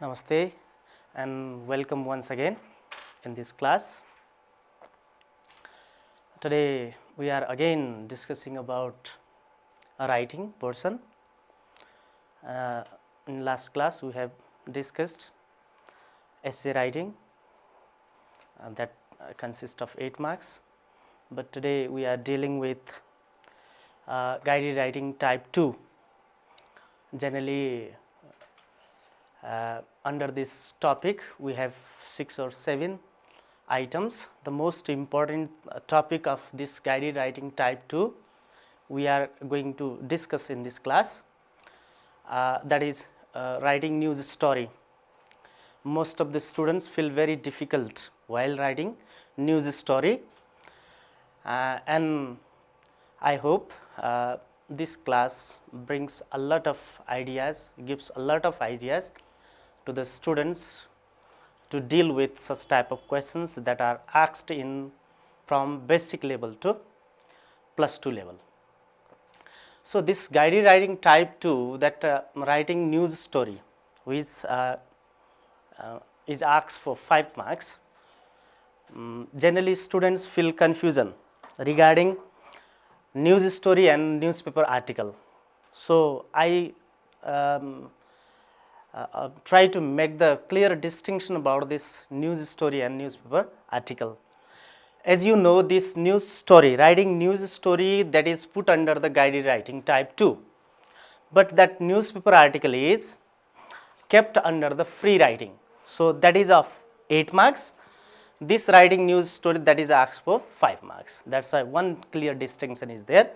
Namaste and welcome once again in this class. Today we are again discussing about a writing portion. In last class we have discussed essay writing that consists of 8 marks, but today we are dealing with guided writing type 2. Generally under this topic we have 6 or 7 items. The most important topic of this guided writing type 2 we are going to discuss in this class, that is writing news story. Most of the students feel very difficult while writing news story, and I hope this class brings a lot of ideas, gives a lot of ideas to the students to deal with such type of questions that are asked in from basic level to +2 level. So this guided writing type 2, that writing news story, which is asked for 5 marks. Generally students feel confusion regarding news story and newspaper article. So I try to make the clear distinction about this news story and newspaper article. As you know, this news story, writing news story, that is put under the guided writing type 2, but that newspaper article is kept under the free writing. So that is of 8 marks. This writing news story, that is asked for 5 marks. That's why one clear distinction is there.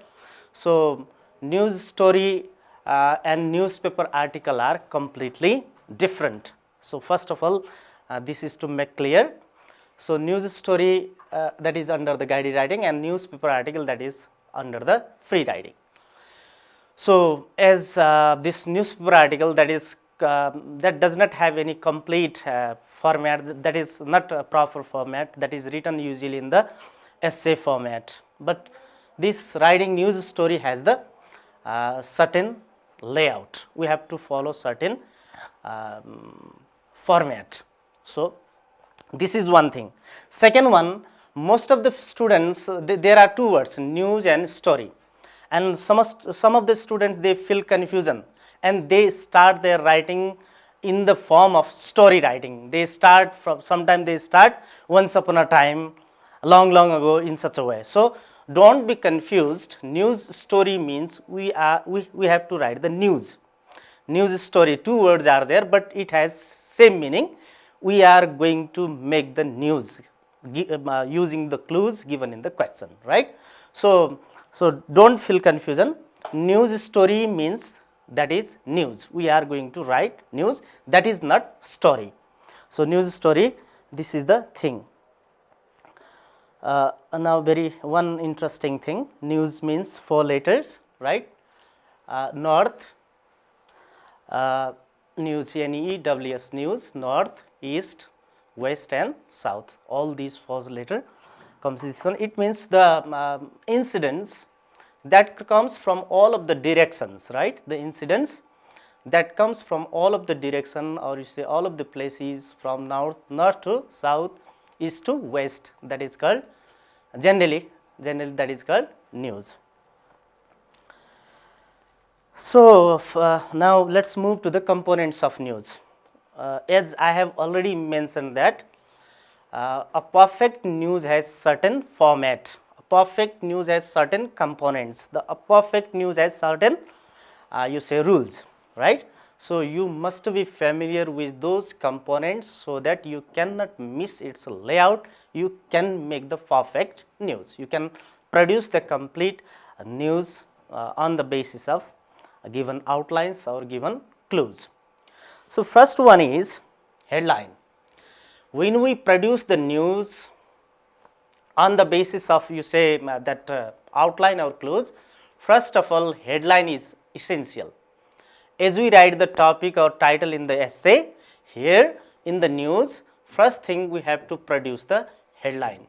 So news story and newspaper article are completely different. So first of all, this is to make clear. So news story that is under the guided writing, and newspaper article that is under the free writing. So as this newspaper article, that is that does not have any complete format, that is not a proper format, that is written usually in the essay format, but this writing news story has the certain layout. We have to follow certain format. So this is one thing. Second one, most of the students, there are 2 words, news and story, and some of the students, they feel confusion and they start their writing in the form of story writing. They start from, sometimes they start once upon a time, long ago, in such a way. So don't be confused. News story means we have to write the news. News story, 2 words are there, but it has same meaning. We are going to make the news using the clues given in the question, right? So don't feel confusion. News story means that is news. We are going to write news, that is not story. So news story, this is the thing. Now one interesting thing, news means 4 letters, right? North, news, NEWS, news, north, east, west and south, all these 4 letter comes this one. It means the incidents that comes from all of the directions, right? The incidents that comes from all of the direction, or you say all of the places, from north to south, east to west, that is called generally that is called news. So now let's move to the components of news. As I have already mentioned that a perfect news has certain format, a perfect news has certain components, a perfect news has certain you say rules, right? So you must be familiar with those components so that you cannot miss its layout. You can make the perfect news. You can produce the complete news on the basis of given outlines or given clues. So first one is headline. When we produce the news on the basis of, you say, that outline or clues, first of all, headline is essential. As we write the topic or title in the essay, here in the news, first thing we have to produce the headline.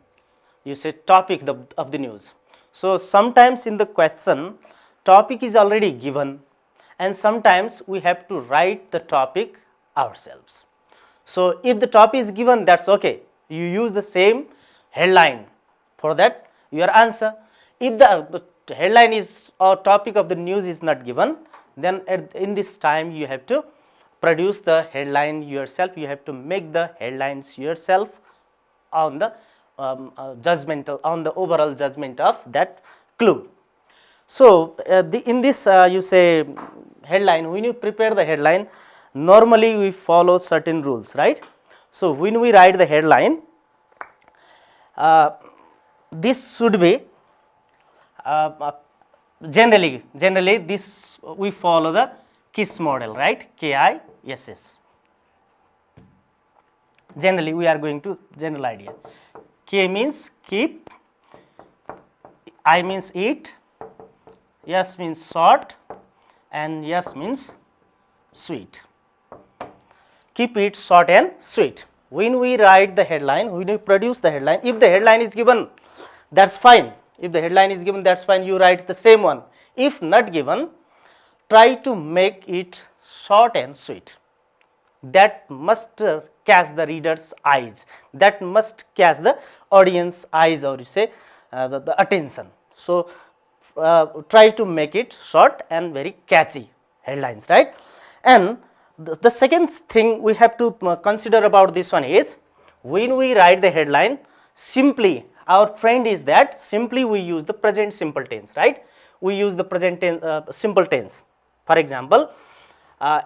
You say topic of the news. So sometimes in the question, topic is already given, and sometimes we have to write the topic ourselves. So if the topic is given, that's okay. You use the same headline for that your answer. If the headline is or topic of the news is not given, then in this time you have to produce the headline yourself. You have to make the headlines yourself on the judgmental, on the overall judgment of that clue. So in this you say headline, when you prepare the headline, normally we follow certain rules, right? So when we write the headline, this should be generally this we follow the KISS model, right? KISS. Generally we are going to general idea. K means keep, I means eat, S means short, and S means sweet. Keep it short and sweet. When we write the headline, when we produce the headline, if the headline is given, that's fine. If the headline is given, that's fine, you write the same one. If not given, try to make it short and sweet. That must catch the reader's eyes. That must catch the audience eyes, or you say the attention. So try to make it short and very catchy headlines, right? And the second thing we have to consider about this one is, when we write the headline, simply our trend is that simply we use the present simple tense, right? We use the present tense, simple tense. For example,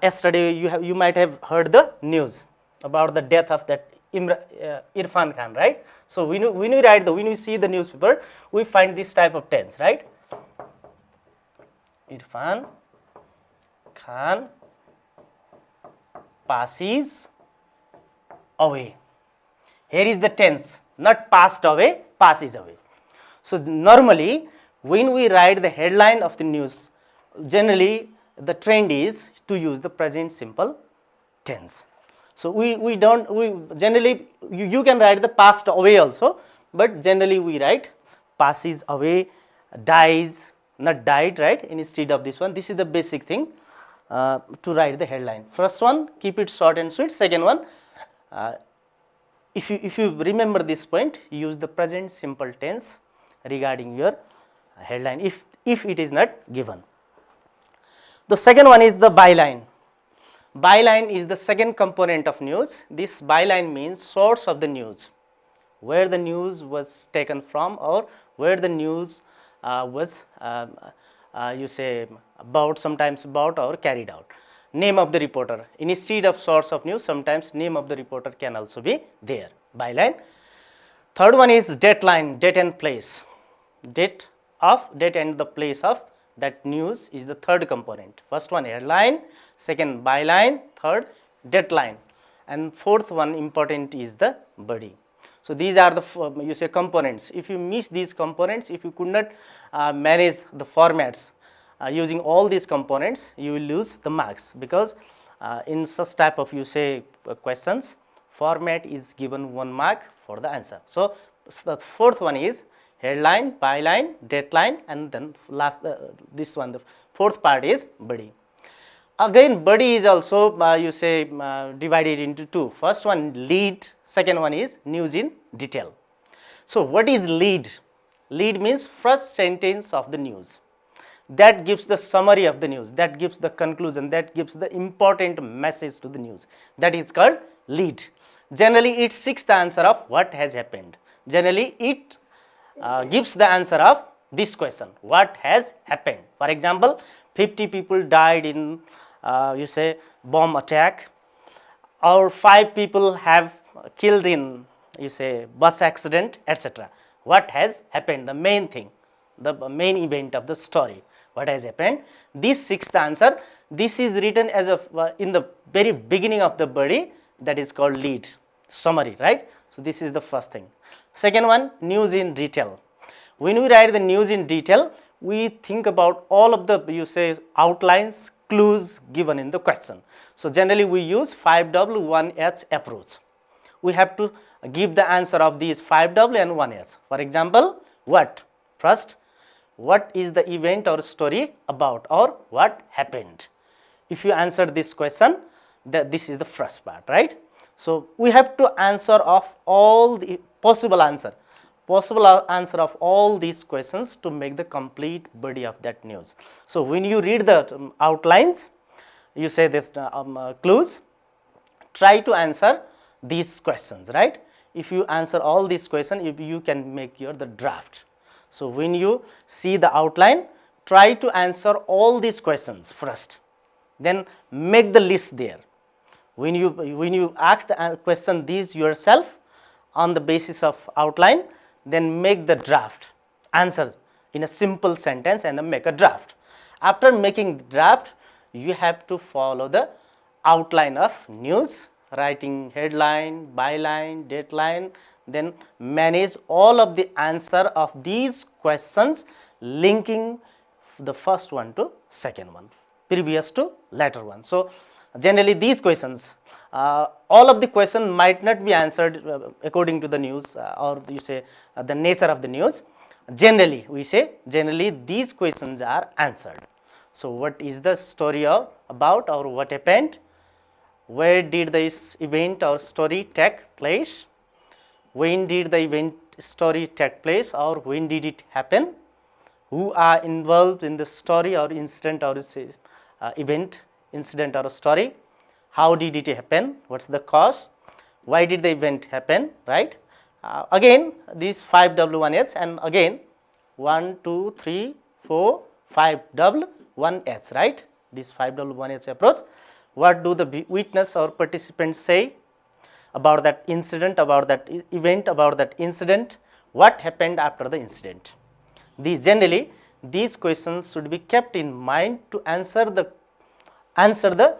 yesterday you might have heard the news about the death of that Irfan Khan, right? So when we see the newspaper, we find this type of tense, right? Irfan Khan passes away. Here is the tense, not passed away, passes away. So normally when we write the headline of the news, generally the trend is to use the present simple tense. So we generally you can write the passed away also, but generally we write passes away, dies, not died, right? Instead of this one, this is the basic thing to write the headline. First one, keep it short and sweet. Second one, if you remember this point, use the present simple tense regarding your headline if it is not given. The second one is the byline. Byline is the second component of news. This byline means source of the news, where the news was taken from, or where the news was you say about, sometimes about or carried out. Name of the reporter. Instead of source of news, sometimes name of the reporter can also be there. Byline. Third one is date line, date and place. Date and the place of that news is the third component. First one headline, second byline, third deadline, and fourth one important is the body. So these are the you say components. If you miss these components, if you could not manage the formats using all these components, you will lose the marks, because in such type of you say questions, format is given 1 mark for the answer. So the fourth one is headline, byline, deadline, and then last this one, the fourth part is body. Again, body is also you say divided into two. First one lead, second one is news in detail. So what is lead? Lead means first sentence of the news. That gives the summary of the news, that gives the conclusion, that gives the important message to the news. That is called lead. Generally it seeks the answer of what has happened. Generally it gives the answer of this question, what has happened. For example, 50 people died in you say bomb attack, or 5 people have killed in you say bus accident, etc. What has happened, the main thing, the main event of the story, what has happened, this seeks the answer. This is written as a in the very beginning of the body, that is called lead, summary, right? So this is the first thing. Second one, news in detail. When we write the news in detail, we think about all of the you say outlines, clues given in the question. So generally we use 5W 1H approach. We have to give the answer of these 5W and 1H. For example, what? First, what is the event or story about, or what happened? If you answer this question, This is the first part, right? So we have to answer of all the possible answer of all these questions to make the complete body of that news. So when you read the outlines, you say this clues, try to answer these questions, right? If you answer all these questions, you can make your the draft. So when you see the outline, try to answer all these questions first, then make the list there. When you ask the question these yourself on the basis of outline, then make the draft answer in a simple sentence and make a draft. After making draft, you have to follow the outline of news, writing headline, byline, dateline, then manage all of the answer of these questions, linking the first one to second one, previous to later one. So generally these questions, all of the question might not be answered according to the news, or you say the nature of the news. Generally we say generally these questions are answered. So what is the story about, or what happened, where did this event or story take place, when did the event story take place, or when did it happen, who are involved in the story or incident, or say event, incident or story, how did it happen, what's the cause, why did the event happen, right? Again these 5 W1H, and again 1, 2, 3, 4, 5 W, 1H, right? This 5 W1H approach. What do the witness or participants say about that incident, about that event, about that incident, what happened after the incident? Generally these questions should be kept in mind to answer the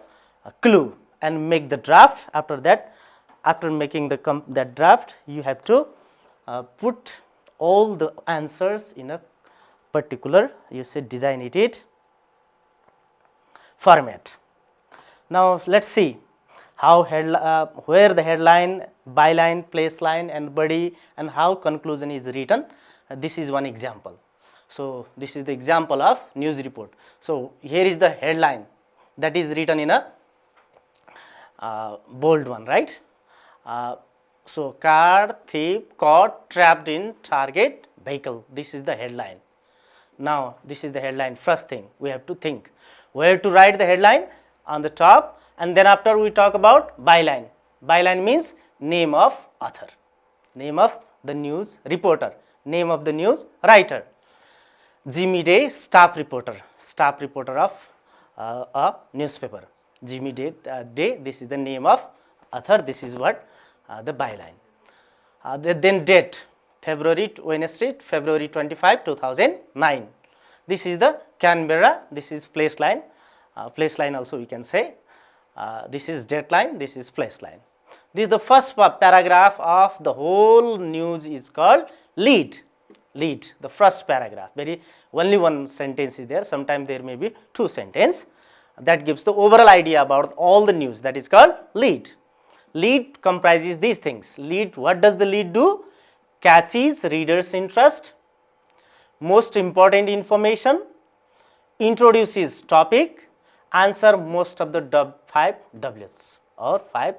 clue and make the draft. After that, after making that draft, you have to put all the answers in a particular, you say, designated format. Now let's see how where the headline, byline, place line and body, and how conclusion is written. This is one example. So this is the example of news report. So here is the headline that is written in a bold one, right? So car thief caught trapped in target vehicle. This is the headline. Now this is the headline. First thing we have to think where to write the headline, on the top, and then after we talk about byline. Byline means name of author, name of the news reporter, name of the news writer. Jimmy Day, staff reporter of a newspaper. Jimmy Day, this is the name of author, this is what the byline. Then date, Wednesday, February 25, 2009. This is the Canberra, this is place line. Place line also we can say. This is dateline, this is place line. This is the first paragraph of the whole news is called lead. Lead, the first paragraph, only one sentence is there, sometimes there may be 2 sentences. That gives the overall idea about all the news, that is called lead. Lead comprises these things. Lead, what does the lead do? Catches readers' interest, most important information, introduces topic, answer most of the 5 W's or 5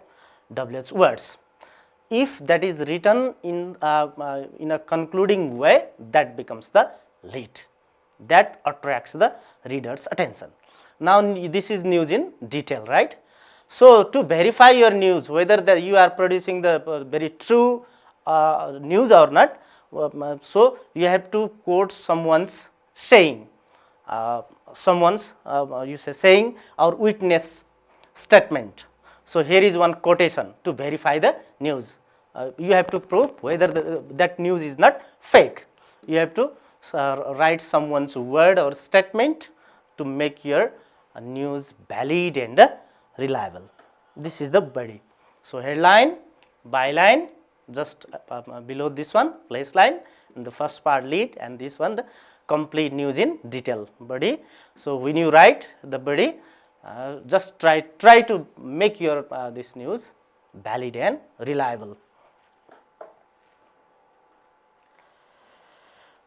W's words. If that is written in a concluding way, that becomes the lead. That attracts the reader's attention. Now this is news in detail, right? So to verify your news, whether you are producing the very true news or not, so you have to quote someone's saying, you say saying or witness statement. So here is one quotation to verify the news. You have to prove whether that news is not fake. You have to write someone's word or statement to make your news valid and reliable. This is the body. So headline, byline, just below this one, place line, and the first part lead, and this one the complete news in detail, body. So when you write the body, just try to make your this news valid and reliable.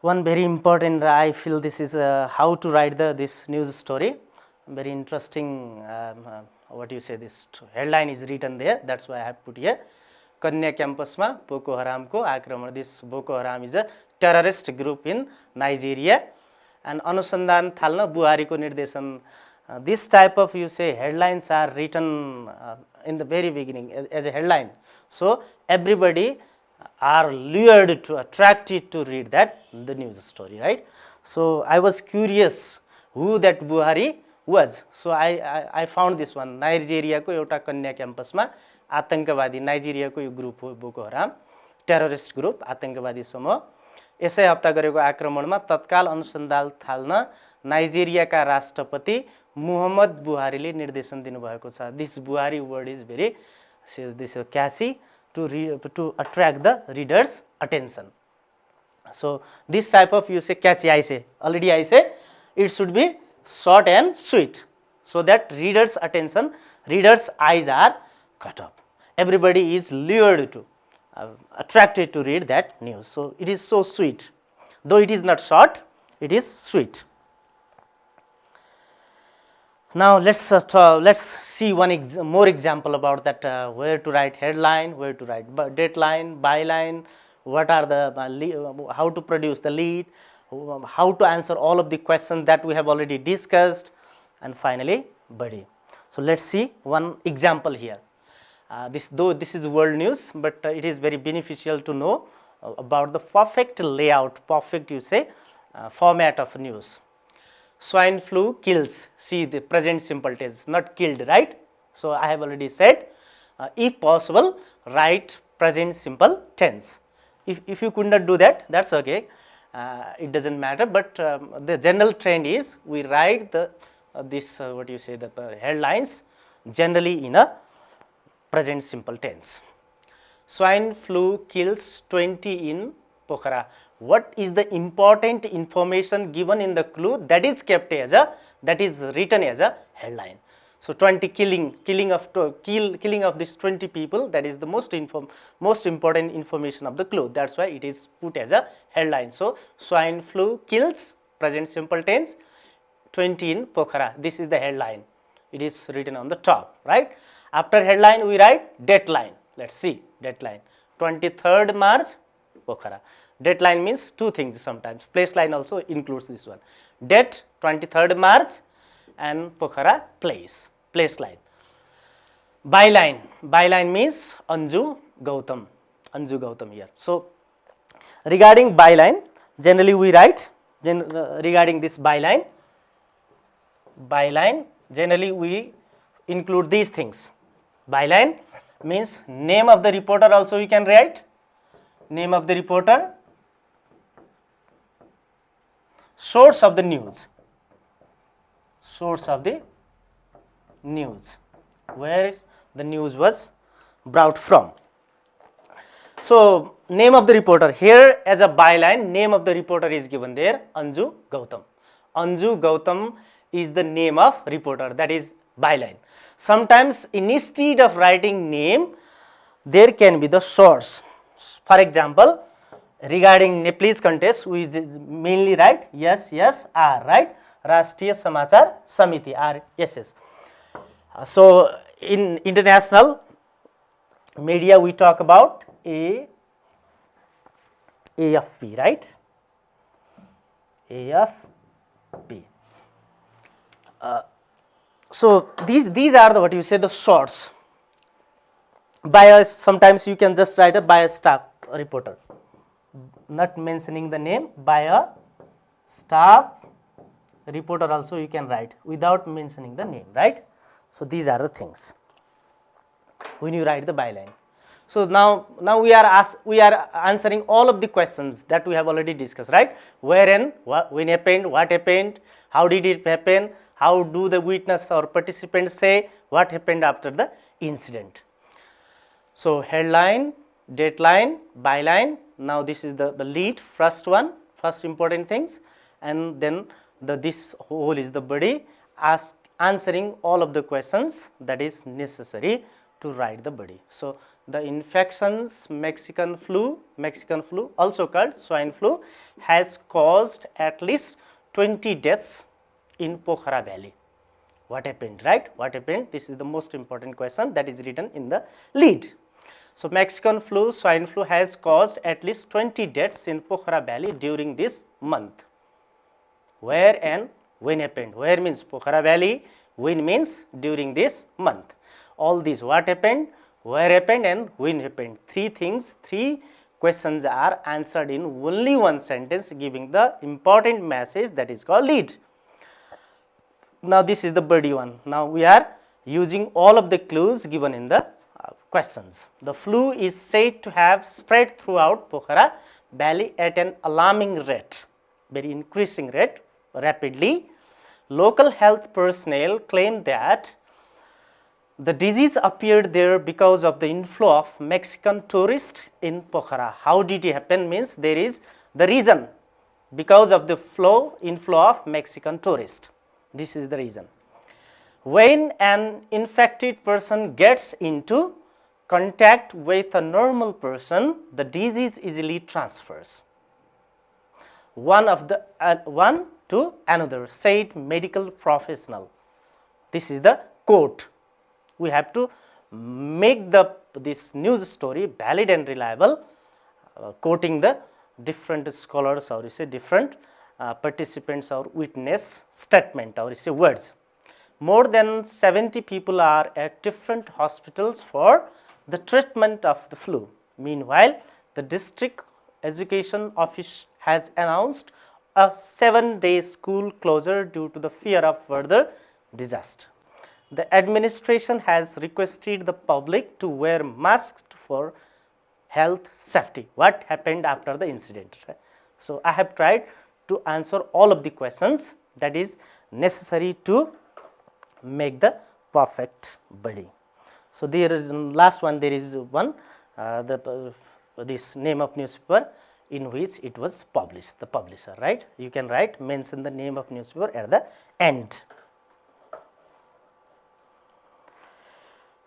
One very important, I feel this is how to write this news story. very interesting, what you say, this headline is written there, that's why I have put here. Kanya campus ma Boko Haram ko akraman. This Boko Haram is a terrorist group in Nigeria, and Anusandhan Thalna Buhari ko nirdeshan. This type of, you say, headlines are written in the very beginning as a headline, so everybody are lured to, attracted to read that the news story, right? So I was curious who that Buhari was, so I found this one. Nigeria ko euta Kanya campus ma आतंकवादी, Nigeria को यो group हो Boko हराम, terrorist group, आतंकवादी समूह। यसै हप्ता गरेको आक्रमणमा तत्काल अनुसन्धान थाल्न नाइजेरियाका राष्ट्रपति मुहम्मद बुहारीले निर्देशन दिनुभएको छ। दिस बुहारी word is very this क्याची to attract the reader's attention. So this type of, you say, catchy, I say, already I say, it should be short and sweet, so that reader's attention, reader's eyes are cut up. Everybody is lured to, attracted to read that news. So it is so sweet, though it is not short, it is sweet. Now let's see one more example about that, where to write headline, where to write deadline, byline, what are the how to produce the lead, how to answer all of the questions that we have already discussed, and finally body. So let's see one example here. Though this is world news, but it is very beneficial to know about the perfect layout, perfect, you say, format of news. Swine flu kills. See the present simple tense, not killed, right? So I have already said, if possible, write present simple tense. If you could not do that, that's okay. It doesn't matter. But the general trend is we write the what you say, the headlines generally in a present simple tense. Swine flu kills 20 in Pokhara. What is the important information given in the clue that is kept as a, that is written as a headline? So 20 killing of these 20 people, that is the most important information of the clue. That's why it is put as a headline. So swine flu kills, present simple tense, 20 in Pokhara. This is the headline. It is written on the top, right? After headline we write deadline. Let's see deadline. 23rd March, Pokhara. Deadline means two things sometimes. Place line also includes this one. Date 23rd March and Pokhara place line. Byline. Byline means Anju Gautam. Anju Gautam here. So regarding byline, generally we write regarding this byline. Byline generally we include these things. Byline means name of the reporter also you can write. Name of the reporter. Source of the news. Source of the news. Where the news was brought from. So name of the reporter. Here as a byline, name of the reporter is given there, Anju Gautam. Anju Gautam is the name of reporter, that is byline. Sometimes instead of writing name, there can be the source. For example, regarding Nepalese contest, we mainly write SSR, right? Rashtriya Samachar Samiti, RSS. So in international media we talk about AFP, right? AFP. So these are the, what you say, the source. Bias, sometimes you can just write a by a staff reporter, not mentioning the name. By a staff reporter also you can write without mentioning the name, right? So these are the things when you write the byline. So now we are answering all of the questions that we have already discussed, right? Where and when happened, what happened, how did it happen, how do the witness or participants say what happened after the incident. So headline, deadline, byline. Now this is the lead, first one, first important things, and then this whole is the body, answering all of the questions that is necessary to write the body. So the infections, Mexican flu also called swine flu, has caused at least 20 deaths in Pokhara Valley. What happened, right? What happened? This is the most important question that is written in the lead. So, Mexican flu, swine flu has caused at least 20 deaths in Pokhara Valley during this month. Where and when happened? Where means Pokhara Valley, when means during this month. All these what happened, where happened and when happened. Three things, three questions are answered in only one sentence, giving the important message that is called lead. Now, this is the body one. Now, we are using all of the clues given in the questions. The flu is said to have spread throughout Pokhara Valley at an alarming rate, very increasing rate, rapidly. Local health personnel claim that the disease appeared there because of the inflow of Mexican tourists in Pokhara. How did it happen? Means there is the reason, because of the inflow of Mexican tourists. This is the reason. When an infected person gets into contact with a normal person, the disease easily transfers one to another, said medical professional. This is the quote. We have to make this news story valid and reliable, quoting the different scholars or say different participants or witness statement or say words. More than 70 people are at different hospitals for the treatment of the flu. Meanwhile, the district education office has announced a 7-day school closure due to the fear of further disaster. The administration has requested the public to wear masks for health safety. What happened after the incident? Right? So, I have tried to answer all of the questions that is necessary to make the perfect body. So, there is last one, there is one this name of newspaper in which it was published, the publisher, right. You can write, mention the name of newspaper at the end.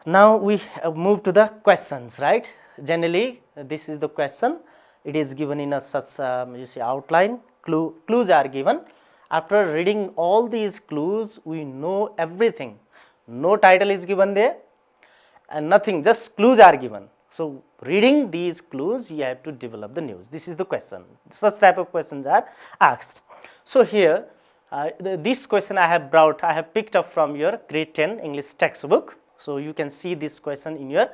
Now, we move to the questions, right. Generally, this is the question. It is given in a such you see outline, clues are given. After reading all these clues, we know everything. No title is given there and nothing, just clues are given. So, reading these clues, you have to develop the news. This is the question. Such type of questions are asked. So, here this question I have picked up from your grade 10 English textbook. So, you can see this question in your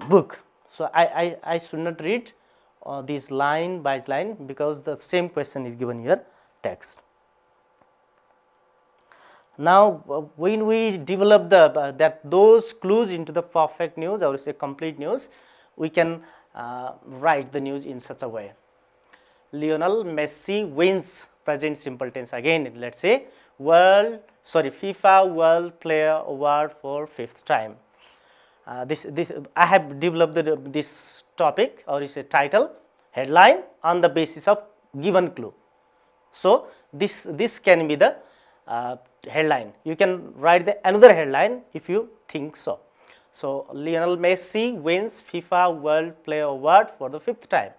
book. So, I should not read this line by line because the same question is given in your text. Now, when we develop those clues into the perfect news or say complete news, we can write the news in such a way. Lionel Messi wins, present simple tense. Again, let us say FIFA World Player Award for 5th time. I have developed this topic or is a title, headline on the basis of given clue. So, this can be the headline. You can write another headline if you think so. So, Lionel Messi wins FIFA World Player Award for the 5th time.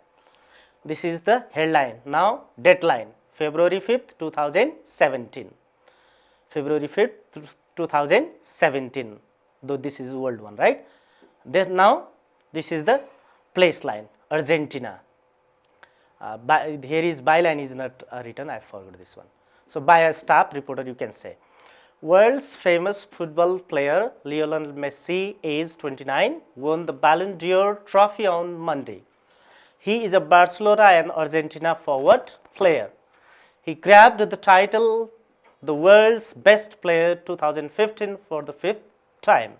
This is the headline. Now, deadline February 5th, 2017. February 5th, 2017. Though this is old one, right? Then now, this is the place line, Argentina. Here is byline is not written. I forgot this one. So, by a staff reporter, you can say, world's famous football player Lionel Messi, age 29, won the Ballon d'Or trophy on Monday. He is a Barcelona and Argentina forward player. He grabbed the title, the world's best player 2015 for the 5th time.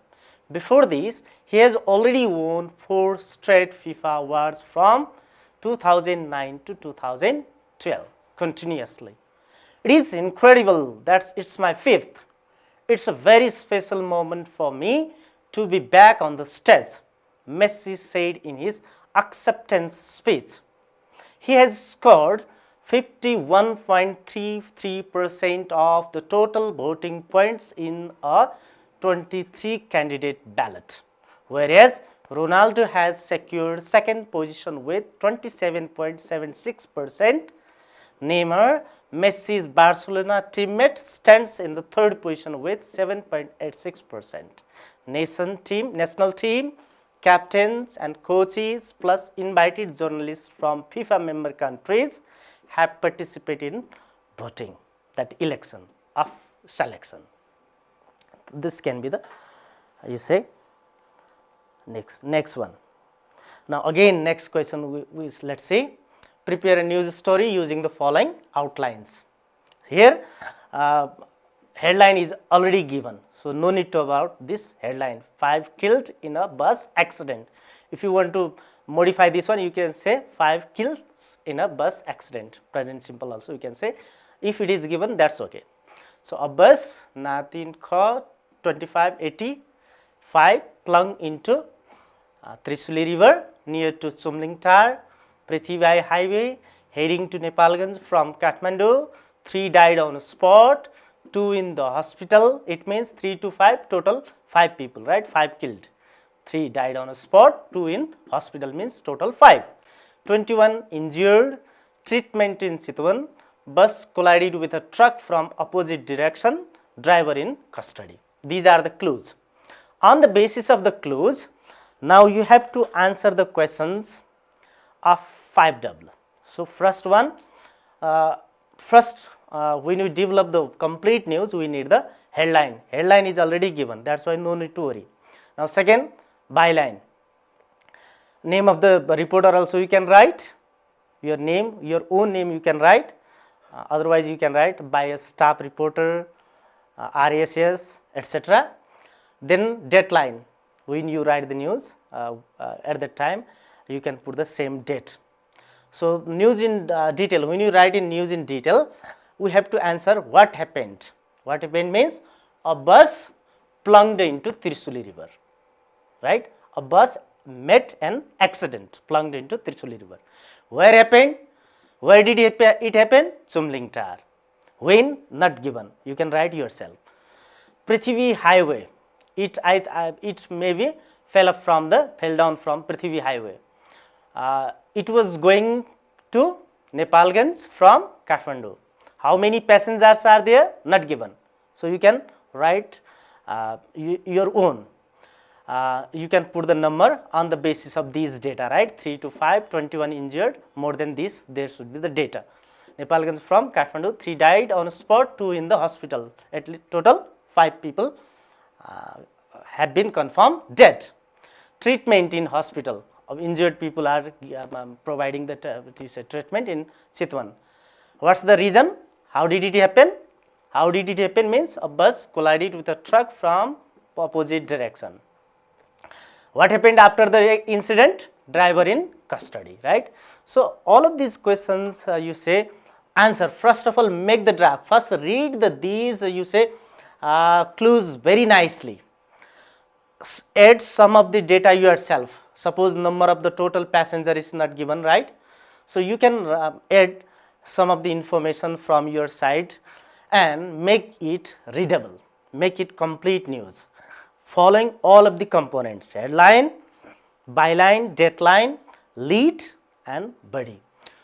Before this, he has already won 4 straight FIFA awards from 2009 to 2012 continuously. It is incredible that it's my 5th. It's a very special moment for me to be back on the stage, Messi said in his acceptance speech. He has scored 51.33% of the total voting points in a 23-candidate ballot, whereas Ronaldo has secured second position with 27.76%. Neymar, Messi's Barcelona teammate, stands in the third position with 7.86%. National team, captains and coaches plus invited journalists from FIFA member countries have participated in voting, that election of selection. This can be the, you say, next one. Now again, next question, let's see, prepare a news story using the following outlines. Here headline is already given, so no need to about this headline, 5 killed in a bus accident. If you want to modify this one, you can say 5 kills in a bus accident, present simple also you can say. If it is given, that's okay. So a bus Natin Kha 2585 plunged into Trishuli river near to Sumlingtar, Prithvi highway heading to Nepalganj from Kathmandu. 3 died on the spot, 2 in the hospital. It means 3 to 5, total 5 people, right? 5 killed. 3 died on the spot, 2 in hospital, means total 5. 21 injured, treatment in Chitwan. Bus collided with a truck from opposite direction, driver in custody. These are the clues. On the basis of the clues, now you have to answer the questions of 5W. So first one, when we develop the complete news, we need the headline. Headline is already given, that's why no need to worry. Now second, byline. Name of the reporter also you can write, your name, your own name you can write, otherwise you can write by a staff reporter, RSS, etc. Then deadline, when you write the news, at that time you can put the same date. So news in detail, when you write in news in detail, we have to answer what happened. What happened means a bus plunged into Trishuli river, right? A bus met an accident, plunged into Trishuli river. Where happened? Where did it happen? Sumlingtar. When? Not given. You can write yourself. Prithvi highway. It maybe fell down from Prithvi highway. It was going to Nepalganj from Kathmandu. How many passengers are there? Not given. So you can write your own. You can put the number on the basis of these data, right? 3 to 5, 21 injured, more than this, there should be the data. Nepalganj from Kathmandu, 3 died on spot, 2 in the hospital. At least total 5 people have been confirmed dead. Treatment in hospital of injured people are providing the treatment in Chitwan. What's the reason? How did it happen? How did it happen means a bus collided with a truck from opposite direction. What happened after the incident? Driver in custody, right? So all of these questions you say answer. First of all, make the draft. First read these you say clues very nicely. Add some of the data yourself. Suppose number of the total passenger is not given, right? So you can add some of the information from your side and make it readable, make it complete news, following all of the components: headline, byline, deadline, lead and body.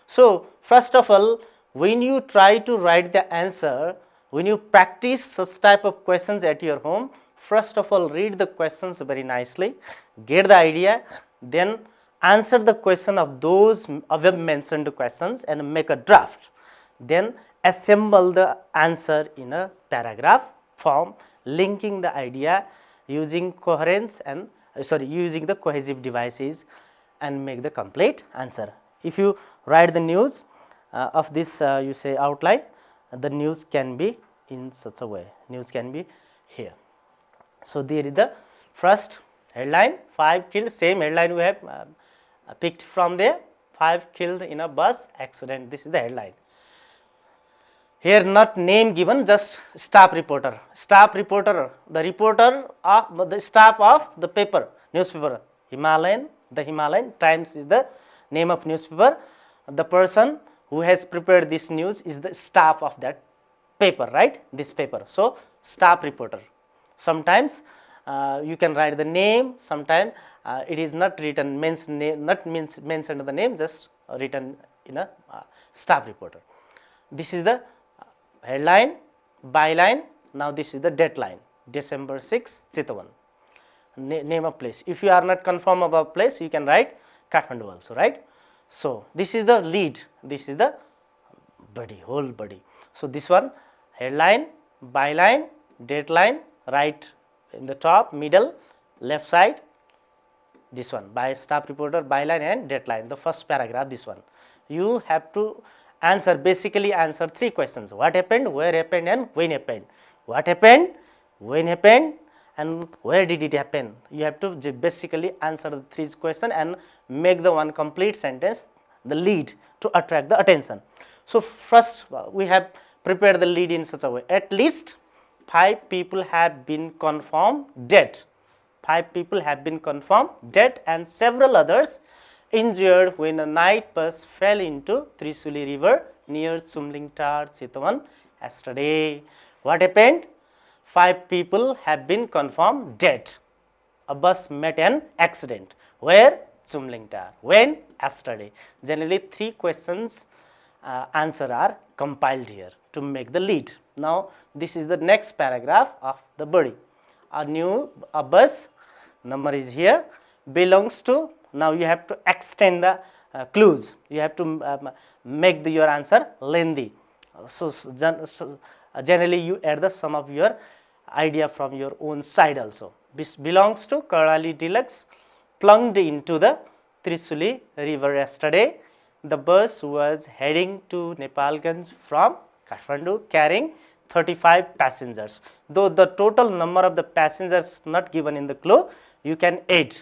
So first of all, when you try to write the answer, when you practice such type of questions at your home, first of all read the questions very nicely, get the idea, then answer the question of those above mentioned questions and make a draft. Then assemble the answer in a paragraph form, linking the idea using coherence and using the cohesive devices and make the complete answer. If you write the news of this you say outline, the news can be in such a way, news can be here. So there is the first headline, 5 killed, same headline we have picked from there, 5 killed in a bus accident, this is the headline. Here not name given, just staff reporter. Staff reporter, the reporter of the staff of the paper, newspaper, Himalayan, the Himalayan Times is the name of newspaper. The person who has prepared this news is the staff of that paper, right? This paper. So staff reporter. Sometimes you can write the name, sometimes it is not written, mentioned the name, just written in a staff reporter. This is the headline, byline. Now this is the deadline. December 6, Chitwan. Name of place. If you are not confirm about place, you can write Kathmandu also, right? So this is the lead. This is the body, whole body. So this one, headline, byline, deadline, right in the top, middle, left side. This one, by staff reporter, byline and deadline. The first paragraph, this one. You have to answer, basically answer 3 questions. What happened, where happened, and when happened. What happened, when happened, and where did it happen. You have to basically answer the 3 questions and make the one complete sentence, the lead, to attract the attention. So first we have prepared the lead in such a way. At least 5 people have been confirmed dead. 5 people have been confirmed dead and several others injured when a night bus fell into Trishuli river near Chumlingtar, Chitwan yesterday. What happened? 5 people have been confirmed dead. A bus met an accident. Where? Chumlingtar. When? Yesterday. Generally 3 questions answer are compiled here to make the lead. Now this is the next paragraph of the body. A bus, number is here, belongs to. Now you have to extend the clues. You have to make your answer lengthy. So generally you add the sum of your idea from your own side also. This belongs to Karali Deluxe, plunged into the Trishuli river yesterday. The bus was heading to Nepalganj from Kathmandu carrying 35 passengers. Though the total number of the passengers not given in the clue, you can add.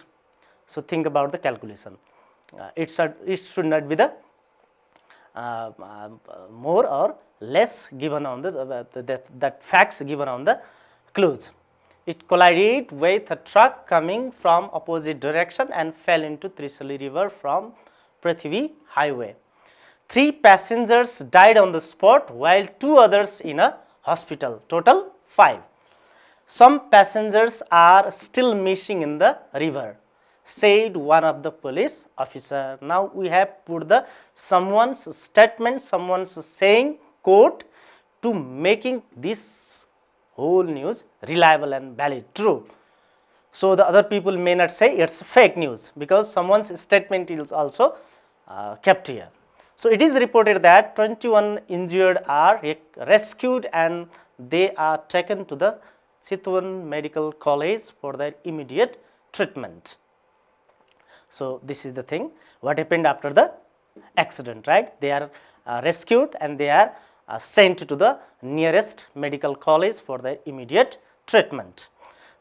So think about the calculation. It should not be the more or less given on that facts given on the clues. It collided with a truck coming from opposite direction and fell into Trishuli river from Prithvi highway. 3 passengers died on the spot while 2 others in a hospital. Total 5. Some passengers are still missing in the river, said one of the police officer. Now we have put the someone's statement, someone's saying, quote, to making this whole news reliable and valid, true. So the other people may not say it's fake news because someone's statement is also kept here. So it is reported that 21 injured are rescued and they are taken to the Chitwan Medical College for their immediate treatment. So this is the thing, what happened after the accident, right? They are rescued and they are sent to the nearest medical college for their immediate treatment.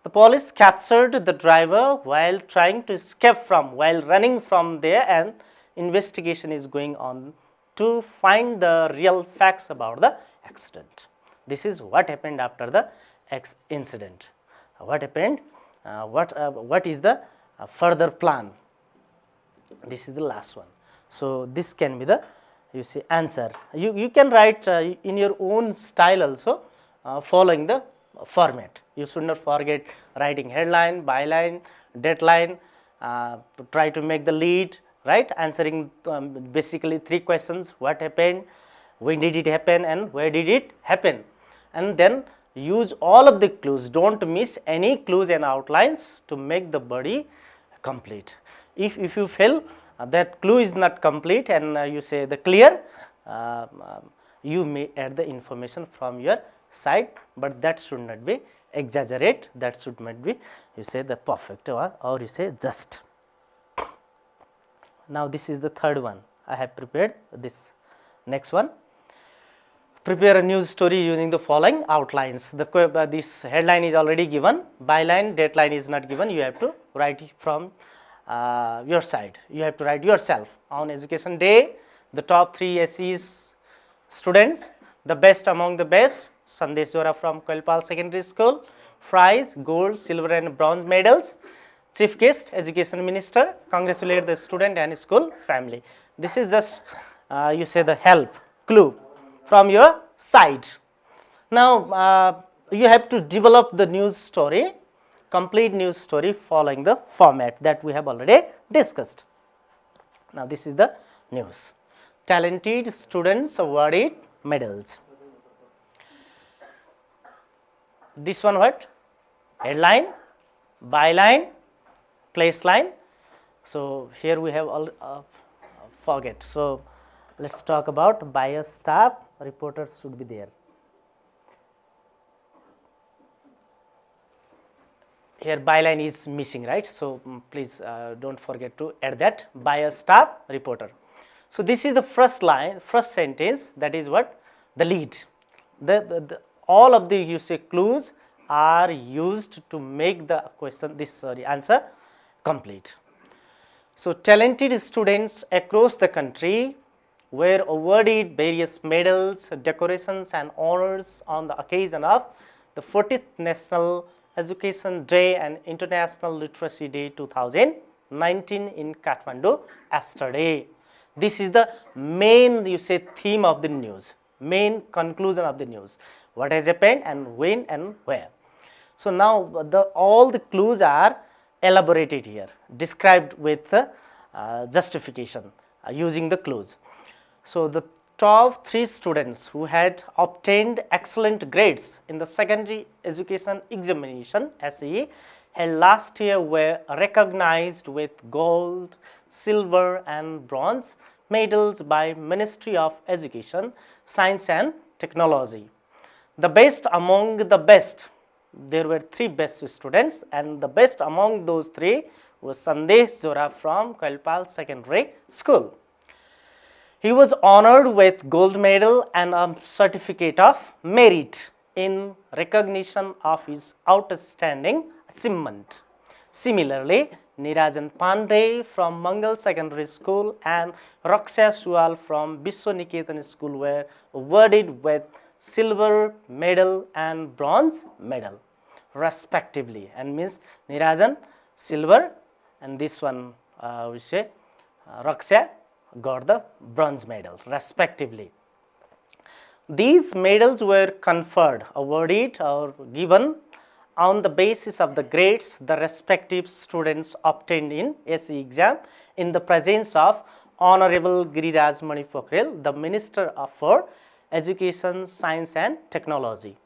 The police captured the driver while trying to escape while running from there, and investigation is going on to find the real facts about the accident. This is what happened after the incident. What happened? What is the further plan? This is the last one. So this can be the answer. You can write in your own style also, following the format. You should not forget writing headline, byline, deadline, try to make the lead, right? Answering basically 3 questions: what happened, when did it happen, and where did it happen. And then use all of the clues. Don't miss any clues and outlines to make the body complete. If you feel that clue is not complete and you say the clear, you may add the information from your side, but that should not be exaggerate. That should not be the perfect or you say just. Now this is the third one. I have prepared this. Next one. Prepare a news story using the following outlines. This headline is already given. Byline, deadline is not given. You have to write it from your side. You have to write yourself. On education day, the top 3 SEs students, the best among the best, Sandeshwara from Koilpal Secondary School, prize, gold, silver and bronze medals. Chief guest, Education Minister, congratulate the student and school family. This is just the help, clue from your side. Now you have to develop the news story, complete news story following the format that we have already discussed. Now this is the news. Talented students awarded medals. This one what? Headline, byline, place line. So here we have all forget. So let's talk about bias staff. Reporters should be there. Here byline is missing, right? So please don't forget to add that bias staff reporter. So this is the first line, first sentence. That is what? The lead. All of the you say clues are used to make the question answer complete. So talented students across the country were awarded various medals, decorations and honors on the occasion of the 40th National Education Day and International Literacy Day 2019 in Kathmandu yesterday. This is the main you say theme of the news, main conclusion of the news. What has happened and when and where. So now all the clues are elaborated here, described with justification using the clues. So the top 3 students who had obtained excellent grades in the secondary education examination SEE held last year were recognized with gold, silver and bronze medals by Ministry of Education, Science and Technology. The best among the best, there were 3 best students, and the best among those 3 was Sandesh Zora from Kailpal Secondary School. He was honored with gold medal and a certificate of merit in recognition of his outstanding achievement. Similarly, Nirajan Pandey from Mangal Secondary School and Raksha Sual from Biswaniketan School were awarded with silver medal and bronze medal respectively, and means Nirajan silver and this one we say Raksha got the bronze medal respectively. These medals were conferred, awarded or given on the basis of the grades the respective students obtained in SE exam in the presence of Honorable Giriraj Mani Pokhrel, the Minister for Education, Science and Technology.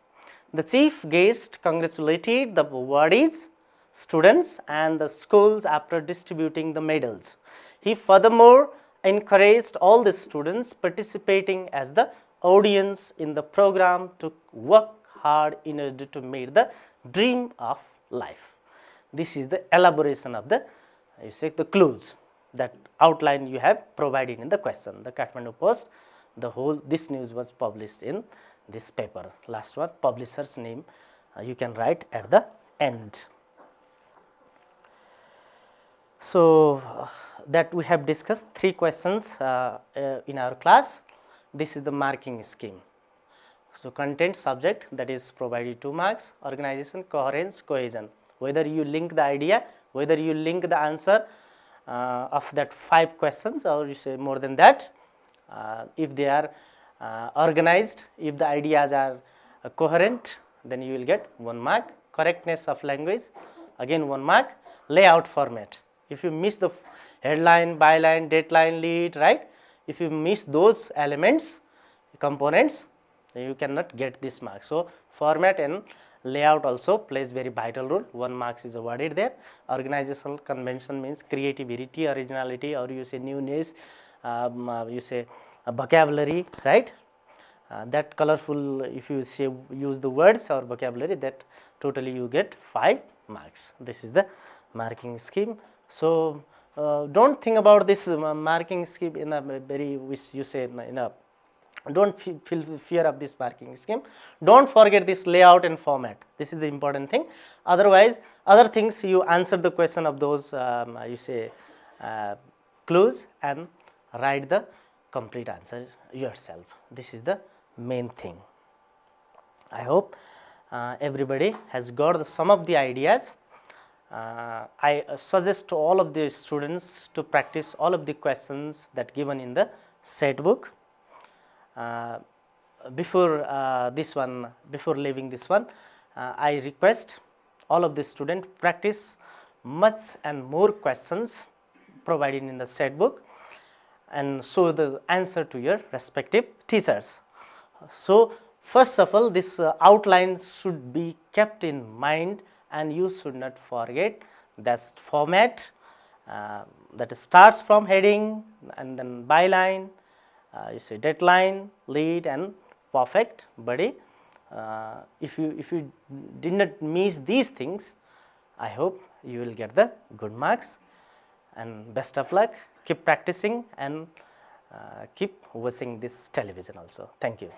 The chief guest congratulated the awardees, students and the schools after distributing the medals. He furthermore encouraged all the students participating as the audience in the program to work hard in order to meet the dream of life. This is the elaboration of the the clues that outline you have provided in the question. The Kathmandu Post, this news was published in this paper. Last one, publisher's name you can write at the end. So that we have discussed 3 questions in our class. This is the marking scheme. So content, subject, that is provided 2 marks, organization, coherence, cohesion. Whether you link the idea, whether you link the answer of that 5 questions or you say more than that, if they are organized, if the ideas are coherent, then you will get 1 mark. Correctness of language, again 1 mark. Layout format, if you miss the headline, byline, dateline, lead, right? If you miss those elements, components, you cannot get this mark. So format and layout also plays very vital role. 1 mark is awarded there. Organizational convention means creativity, originality, or you say newness, you say vocabulary, right? That colorful, if you say use the words or vocabulary, that totally you get 5 marks. This is the marking scheme. So don't think about this marking scheme in a very, which you say in a, don't feel fear of this marking scheme. Don't forget this layout and format. This is the important thing. Otherwise, other things you answer the question of those you say clues and write the complete answer yourself. This is the main thing. I hope everybody has got some of the ideas. I suggest to all of the students to practice all of the questions that given in the set book. Before this one, before leaving this one, I request all of the students practice much and more questions provided in the set book and show the answer to your respective teachers. So first of all, this outline should be kept in mind, and you should not forget that format that starts from heading and then byline, you say deadline, lead, and perfect body. If you did not miss these things, I hope you will get the good marks, and best of luck. Keep practicing and keep watching this television also. Thank you.